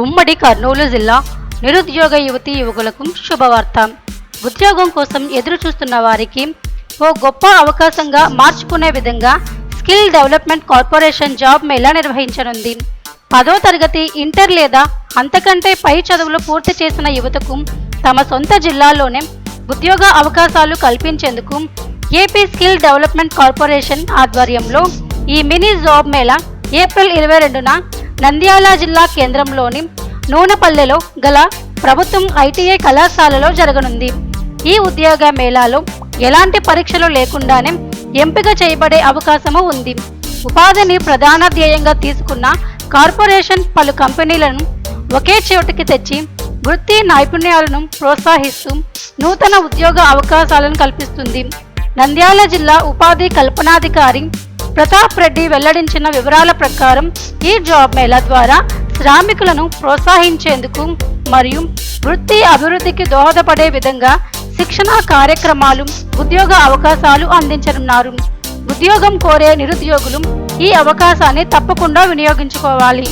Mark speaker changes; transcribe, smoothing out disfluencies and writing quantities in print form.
Speaker 1: ఉమ్మడి కర్నూలు జిల్లా నిరుద్యోగ యువకులకు శుభవార్త. ఉద్యోగం కోసం ఎదురు చూస్తున్న వారికి ఓ గొప్ప అవకాశంగా మార్చుకునే విధంగా skill development corporation job mela నిర్వహించనుంది. 10వ తరగతి, ఇంటర్ లేదా అంతకంటే పై చదువులు పూర్తి చేసిన యువతకు తమ సొంత జిల్లాలోనే ఉద్యోగ అవకాశాలు కల్పించేందుకు ఏపీ స్కిల్ డెవలప్మెంట్ కార్పొరేషన్ ఆధ్వర్యంలో ఈ మినీ జాబ్ మేళా ఏప్రిల్ 22న నంద్యాల జిల్లా కేంద్రంలోని నూనెపల్లెలో గల ప్రభుత్వం ఐటీఐ కళాశాలలో జరగనుంది. ఈ ఉద్యోగ మేళాలో ఎలాంటి పరీక్షలు లేకుండానే ఎంపిక చేయబడే అవకాశము ఉంది. ఉపాధిని ప్రధాన ధ్యేయంగా తీసుకున్న కార్పొరేషన్ పలు కంపెనీలను ఒకే చోటికి తెచ్చి వృత్తి నైపుణ్యాలను ప్రోత్సహిస్తూ నూతన ఉద్యోగ అవకాశాలను కల్పిస్తుంది. నంద్యాల జిల్లా ఉపాధి కల్పనాధికారి ప్రతాప్ రెడ్డి వెల్లడించిన వివరాల ప్రకారం ఈ జాబ్ మేళా ద్వారా శ్రామికులను ప్రోత్సహించేందుకు మరియు వృత్తి అభివృద్ధికి దోహదపడే విధంగా శిక్షణా కార్యక్రమాలు, ఉద్యోగ అవకాశాలు అందించనున్నారు. ఉద్యోగం కోరే నిరుద్యోగులు ఈ అవకాశాన్ని తప్పకుండా వినియోగించుకోవాలి.